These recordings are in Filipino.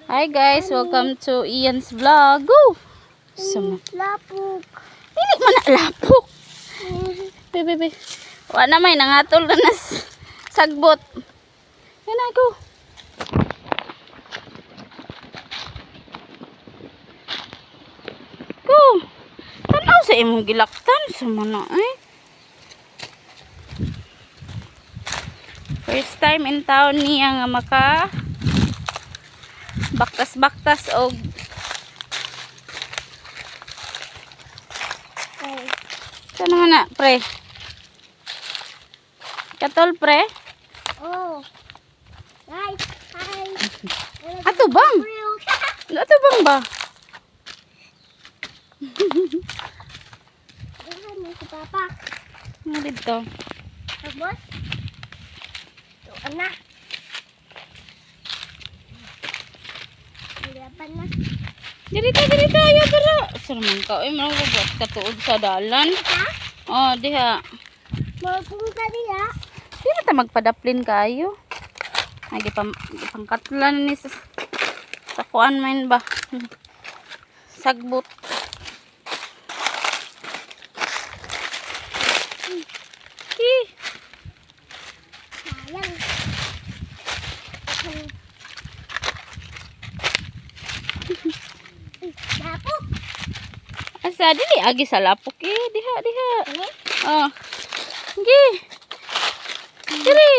Hi guys, welcome to Ian's vlog. Go! Sama. Lapok. Dili man na lapok. Bebe. Wa na may nangatol na nas sagbot. Yan na, go. Go. Tanaw sa imong gilaktan. Sama na eh. First time in town niya nga maka baktas-baktas og saan nga na, pre? Katol, pre? Oh. Guys, hi. Ato bang? Ato bang ba? Ano mo si Papa? Ano dito? Tapos? Ito, anak. Hirapan na. Dirita, ayo dara. Saraman ka, ay managbubuhat ka tuod sa dalan. Ha? Oh, diha. Magpunta nila. Di na ta magpadaplin kayo. Ay, pangkatlan ni sa kuan man ba? Sagbot. Sayang. Lapok. Asa dili agi sa lapok eh. Diha. Ano? Oh. Gi. Diri.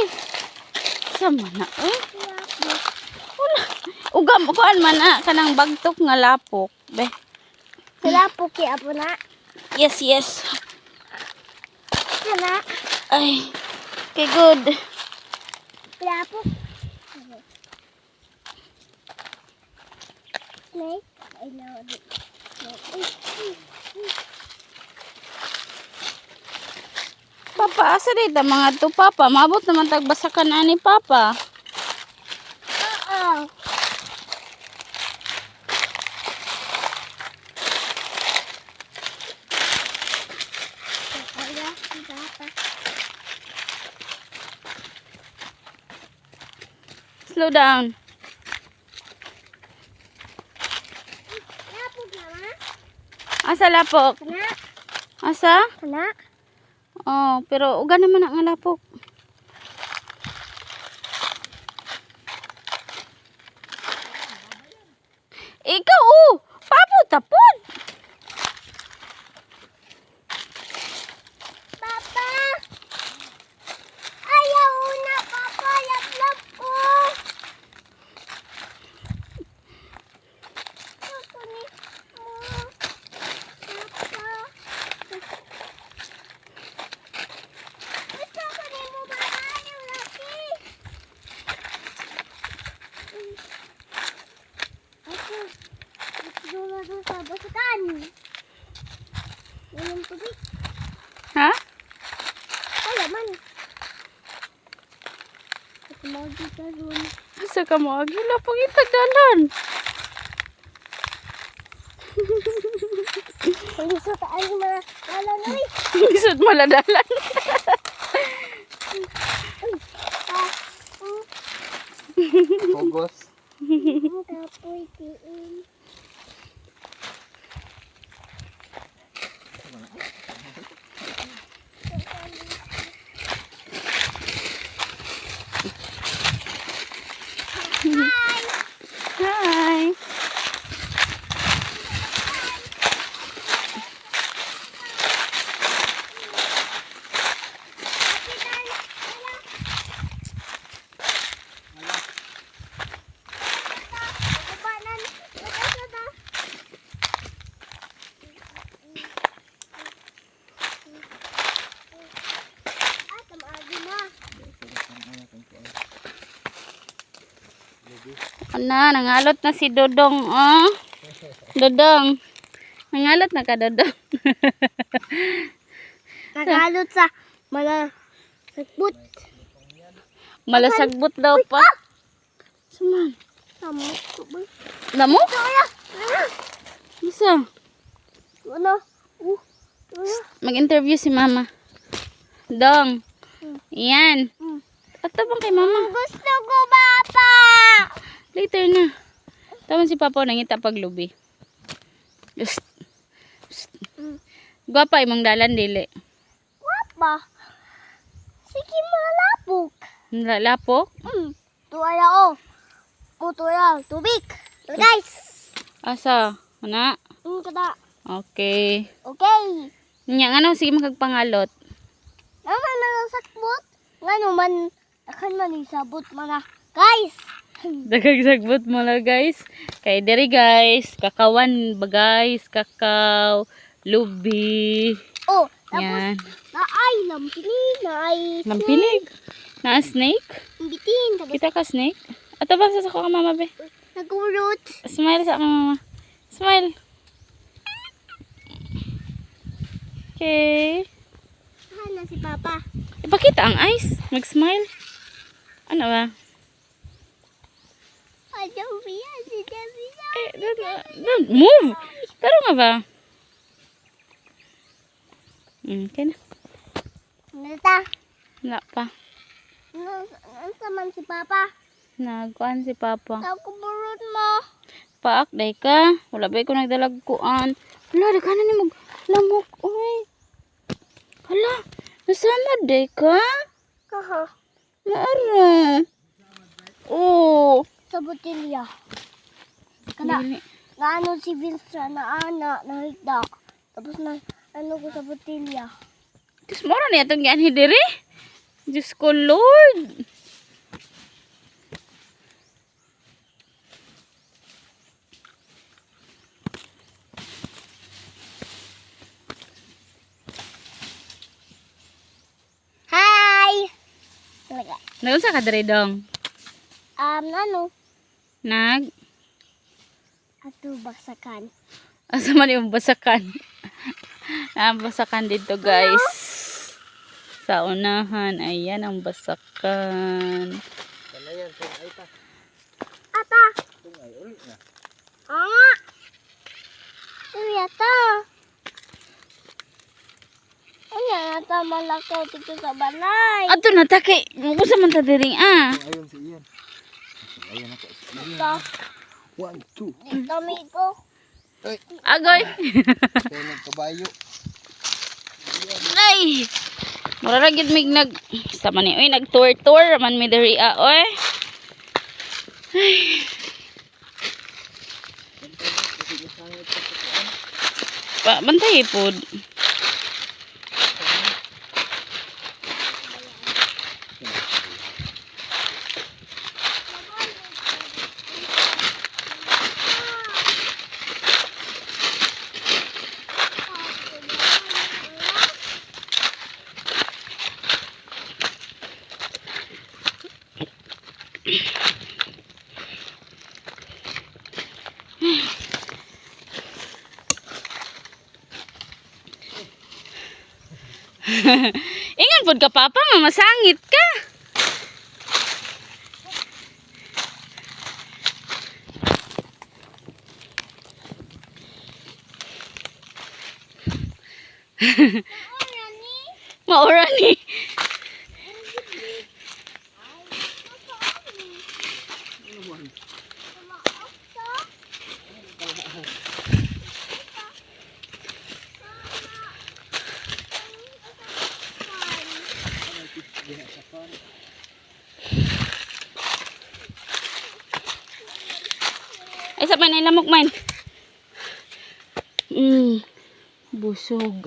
Sama na eh. Lapok. Wala. Ugam kuan man na kanang bagtok nga lapok. Be. Sa lapok kaya po na. Yes. Anak. Ay. Okay, good. Lapok. Snake. I know it. Papa, asa dito mga to, Papa? Mabot naman tagbasakan ani, Papa. Oo. Kaya, Papa. Slow down. Lapok naman. Asa lapok? Anak. Asa? Anak. Oh, pero uga naman ang lapok. Ikaw, Papo, tapon. Papa! Ayaw na, Papa! Laplap ko! Kukunin mo. Papa! Gusto kunin mo, Papa! Yung laki! Ako, nagdula doon sa basukan. Yan yung tubig. Ha? Wala man. Tumagi ka doon. Asa ka mo? Agi lapok itagdalan. Kung gusto taan yung mga lalanoy. Isod maladalan. Pogos. Kapoy tiin. Hi. Kapanan. Nagkasada. Tamagi na. Nangalot na si Dodong. Oh. Dodong. Nangalot na ka, Dodong. Nagalot sa mga sagbut. Malasagbot daw pa. Suman. Samot ko ba? Lamo? Wala. Isa. Wala. Wala. Mag-interview si Mama. Dong. Yan. Ato bang kay Mama? Gusto ko, Papa! Later na. Tama si Papa nangita paglubi. Just. Gwapa imong dalan dili. Wapa. Sige malapok. Lapok. Tuwala o. Tuwala. Tubig. Guys. Asa? Ana? Kada. Okay. Okay. Nya ngano sige magpangalot. Naman sakbot. Ngano man. Akan man isabot man na. Guys. Daghang sagbot mo la guys. Kay diri guys, kakawan ba guys, kakaw, lubi. Oh, tapos Yan. naay lampinig, naay Lampinig. Na snake? bitin, tapos Kita ka snake? Ato ba sa ko ka mama be? nagurot. Smile sa akong mama. Smile. Okay. Hala si Papa. Ipakita ang eyes. Mag-smile. Ano ba? Ayaw biya, si Davina. Don't move. Pero nga ba? Okay na. Nata, Wala pa. nasa man si Papa. Nagkuhan si Papa. Nakuburot mo. Paak, day ka. Wala ba ko nagdalag kuan. Hala, day ka na ni maglamok. Uy. Hala, nasama day ka? Kaha, Maara. Oh. sa botilya. Kana, Dili. naano si Vincent na anak, nahigda. Tapos na, ano ko sa botilya. Diyos mo rin itong yan hidiri. Diyos ko, Lord. Hi! Talaga. Nagun sa kadiri dong. Ano? Nag. Ato baksakan. Asa man yung basakan. Basakan dito guys. Sa unahan. Ayan ang basakan. Kanayan, ay ta. Ata! Tungay, ulit na. Ah! Iyata! Ano yata malakaw dito sa balay? Ato na takay. Mubusa man ta diri ah. Ayun si Ian. Ayun ako. Ito, 1, 2. dami ko. Agoy. Kaya nagkabayo. Ay. Mararagid mig nag sa man ni oy nag-tour man mi diri oy. Ay. Bantay pod. Ingan pod ka papa nga masangit ka. Maura ni. Ay sa man lamok man. Busog.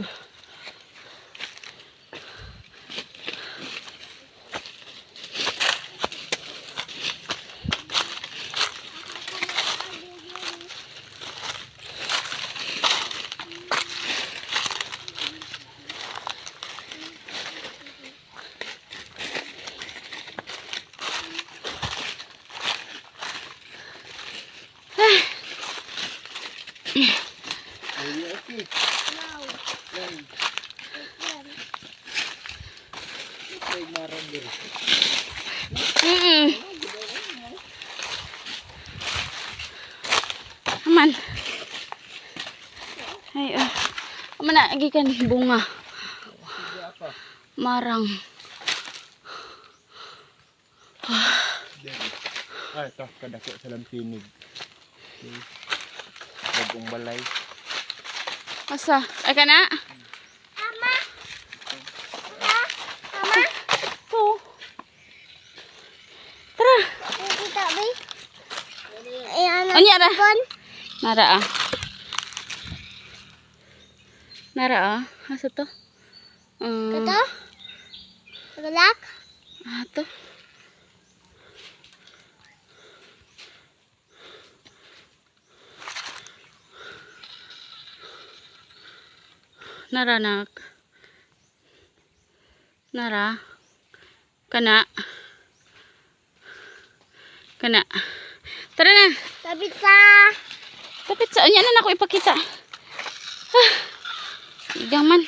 Aman. Ay, aman na, agikan bunga. Marang. Ay, ito. Kadako sa lampinig. Bagong balay. Asa? Ay ka na? Mama. Mama. Oo. Tara. Kita ba? Ayan na. Anya ra? Kon. Nara ah. Nara ah. Asa to? Kato? Tagalak? Ato. Nara nak. Nara. Kana. Kana. Tara na. Tapit sa... Tapit sa anya na ako ipakita. Ah. Igang man.